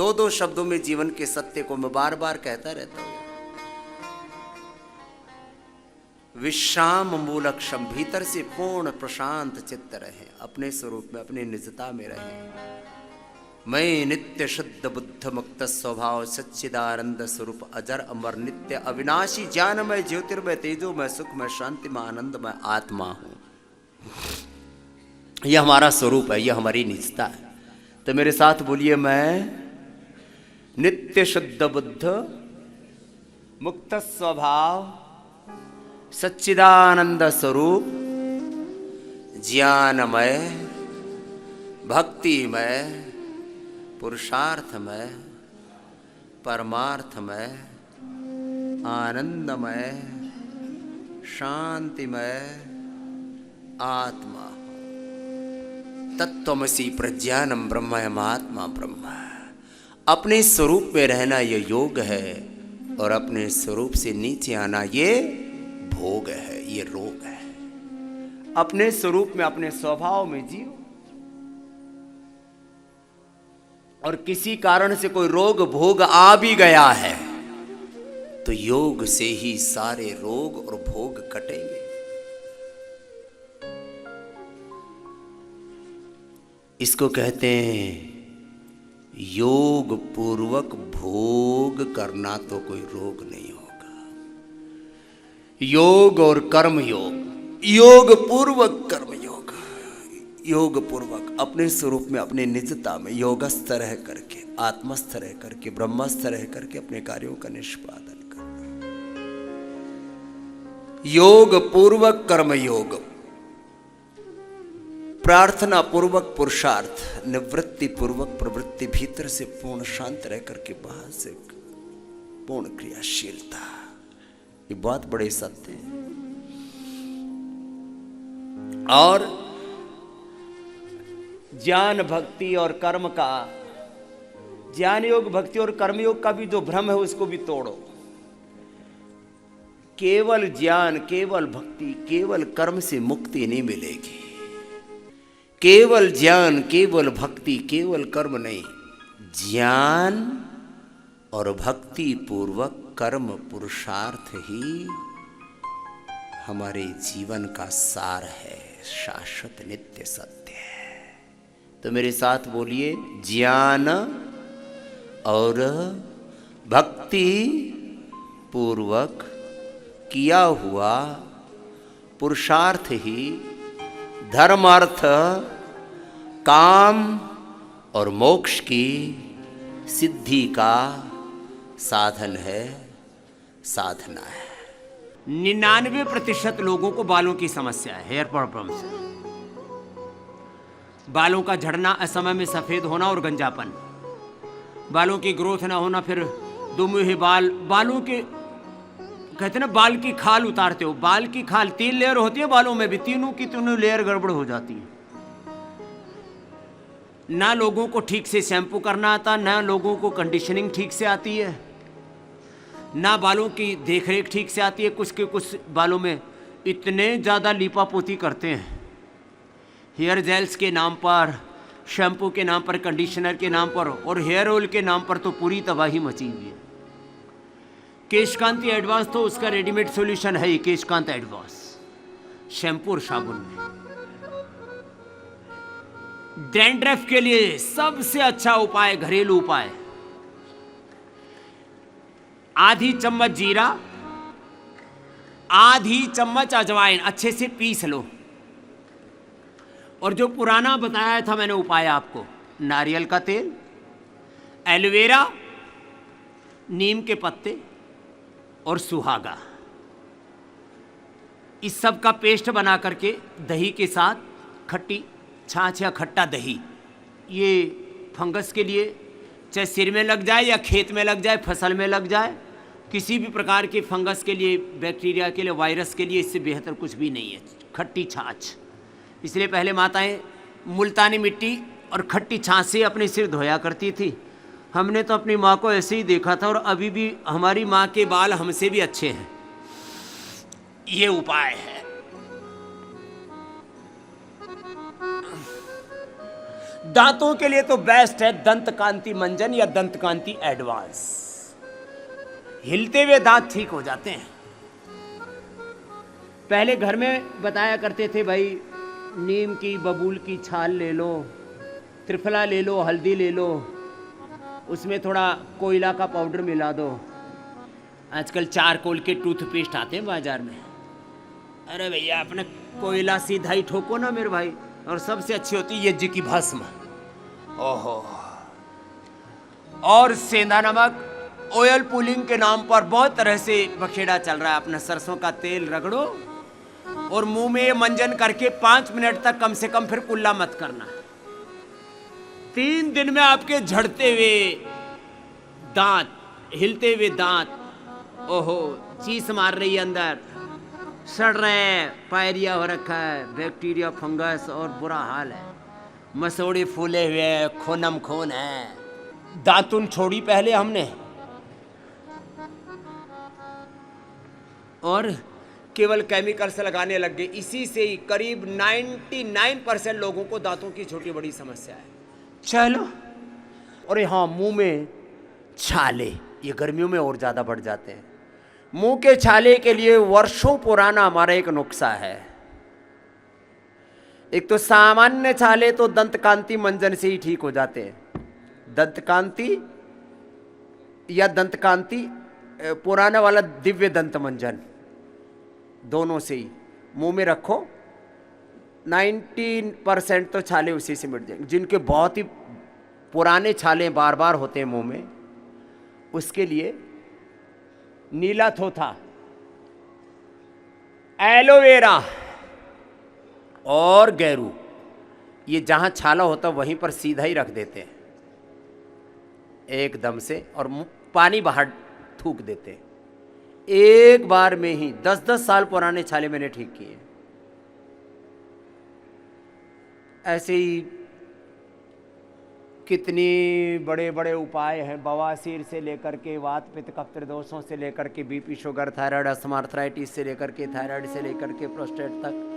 दो दो शब्दों में जीवन के सत्य को मैं बार बार कहता रहता हूं। विश्राम मूलक्षम, भीतर से पूर्ण प्रशांत चित्त रहे, अपने स्वरूप में, अपने निजता में रहे। मैं नित्य शुद्ध बुद्ध मुक्त स्वभाव सच्चिदानंद स्वरूप अजर अमर नित्य अविनाशी ज्ञानमय ज्योतिर्मय तेजोमय सुखमय शांतिमय आनंदमय आत्मा हूं। यह हमारा स्वरूप है, यह हमारी निजता है। तो मेरे साथ बोलिए, मैं नित्य शुद्ध बुद्ध मुक्त स्वभाव सच्चिदानंद स्वरूप ज्ञानमय भक्तिमय पुरुषार्थमय परमार्थमय आनंदमय शांतिमय आत्मा। तत्त्वमसि प्रज्ञानम ब्रह्मयमात्मा ब्रह्म। अपने स्वरूप में रहना ये योग है, और अपने स्वरूप से नीचे आना ये भोग है, ये रोग है। अपने स्वरूप में, अपने स्वभाव में जियो, और किसी कारण से कोई रोग भोग आ भी गया है तो योग से ही सारे रोग और भोग कटेंगे। इसको कहते हैं योग पूर्वक भोग करना तो कोई रोग नहीं होगा। योग और कर्म योग, योग पूर्वक कर्म योग, योग पूर्वक अपने स्वरूप में, अपने निजता में योगस्थ रह करके, आत्मस्थ रह करके, ब्रह्मस्थ रह करके अपने कार्यों का निष्पादन करना। योग पूर्वक कर्म योग, प्रार्थना पूर्वक पुरुषार्थ, निवृत्ति पूर्वक प्रवृत्ति, भीतर से पूर्ण शांत रह करके बाहर से पूर्ण क्रियाशीलता। ये बहुत बड़े सत्य हैं। और ज्ञान भक्ति और कर्म का, ज्ञान योग भक्ति और कर्म योग का भी जो भ्रम है उसको भी तोड़ो। केवल ज्ञान, केवल भक्ति, केवल कर्म से मुक्ति नहीं मिलेगी। केवल ज्ञान, केवल भक्ति, केवल कर्म नहीं, ज्ञान और भक्ति पूर्वक कर्म पुरुषार्थ ही हमारे जीवन का सार है, शाश्वत नित्य सत्य है। तो मेरे साथ बोलिए, ज्ञान और भक्ति पूर्वक किया हुआ पुरुषार्थ ही धर्म अर्थ काम और मोक्ष की सिद्धि का साधन है, साधना है। 99% लोगों को बालों की समस्या है, हेयर प्रॉब्लम्स। बालों का झड़ना, असमय में सफेद होना और गंजापन, बालों की ग्रोथ ना होना, फिर दुमुहे बाल, बालों के कहते ना बाल की खाल उतारते हो, बाल की खाल 3 लेयर होती है बालों में भी, तीनों की तीनों लेयर गड़बड़ हो जाती है। ना लोगों को ठीक से शैम्पू करना आता, ना लोगों को कंडीशनिंग ठीक से आती है, ना बालों की देखरेख ठीक से आती है। कुछ के कुछ बालों में इतने ज़्यादा लीपापोती करते हैं, हेयर जेल्स के नाम पर, शैम्पू के नाम पर, कंडीशनर के नाम पर, और हेयर ऑयल के नाम पर तो पूरी तबाही मची हुई है। केशकांति एडवांस तो उसका रेडीमेड सॉल्यूशन है ही, केशकांत एडवांस शैम्पू और साबुन में। डैंड्रफ के लिए सबसे अच्छा उपाय, घरेलू उपाय, आधी चम्मच जीरा, आधी चम्मच अजवाइन अच्छे से पीस लो। और जो पुराना बताया था मैंने उपाय आपको, नारियल का तेल, एलोवेरा, नीम के पत्ते और सुहागा, इस सब का पेस्ट बना करके दही के साथ, खट्टी छाछ या खट्टा दही, ये फंगस के लिए, चाहे सिर में लग जाए या खेत में लग जाए, फसल में लग जाए, किसी भी प्रकार के फंगस के लिए, बैक्टीरिया के लिए, वायरस के लिए इससे बेहतर कुछ भी नहीं है, खट्टी छाछ। इसलिए पहले माताएं मुल्तानी मिट्टी और खट्टी छाछ से अपने सिर धोया करती थी। हमने तो अपनी माँ को ऐसे ही देखा था, और अभी भी हमारी माँ के बाल हमसे भी अच्छे हैं। ये उपाय है। दांतों के लिए तो बेस्ट है दंत कांति मंजन या दंत कांति एडवांस। हिलते हुए दांत ठीक हो जाते हैं। पहले घर में बताया करते थे भाई, नीम की बबूल की छाल ले लो, त्रिफला ले लो, हल्दी ले लो, उसमें थोड़ा कोयला का पाउडर मिला दो। आजकल चारकोल के टूथपेस्ट आते हैं बाजार में। अरे भैया अपने कोयला सीधा ही ठोको ना मेरे भाई। और सबसे अच्छी होती है यज्ञ की भस्म। ओहो। और सेंधा नमक, ऑयल पुलिंग के नाम पर बहुत तरह से बखेड़ा चल रहा है। अपना सरसों का तेल रगड़ो और मुंह में ये मंजन करके 5 मिनट तक कम से कम, फिर कुल्ला मत करना। 3 दिन में आपके झड़ते हुए दांत, हिलते हुए दांत, ओहो, चीस मार रही है अंदर, सड़ रहे हैं, पायरिया हो रखा है, बैक्टीरिया, फंगस और बुरा हाल है, मसोड़े फूले हुए हैं, खूनम खून है। दातुन छोड़ी पहले हमने और केवल केमिकल से लगाने लग गए। इसी से ही करीब 99% लोगों को दांतों की छोटी बड़ी समस्या है। चलो, और हाँ, मुंह में छाले, ये गर्मियों में और ज़्यादा बढ़ जाते हैं। मुंह के छाले के लिए वर्षों पुराना हमारा एक नुस्खा है। एक तो सामान्य छाले तो दंत कांति मंजन से ही ठीक हो जाते हैं। दंत कांति या दंत कांति पुराना वाला दिव्य दंत मंजन, दोनों से ही मुंह में रखो, 19% तो छाले उसी से मिट जाएंगे। जिनके बहुत ही पुराने छाले बार बार होते हैं मुंह में, उसके लिए नीला थोथा, एलोवेरा और गैरू, ये जहां छाला होता वहीं पर सीधा ही रख देते हैं एकदम से, और पानी बाहर थूक देते हैं। एक बार में ही 10-10 साल पुराने छाले मैंने ठीक किए। ऐसे ही कितनी बड़े बड़े उपाय हैं, बवासीर से लेकर के वात पित्त कफ दोषों से लेकर के BP sugar thyroid asthma arthritis से लेकर के थायराइड से लेकर के प्रोस्टेट तक।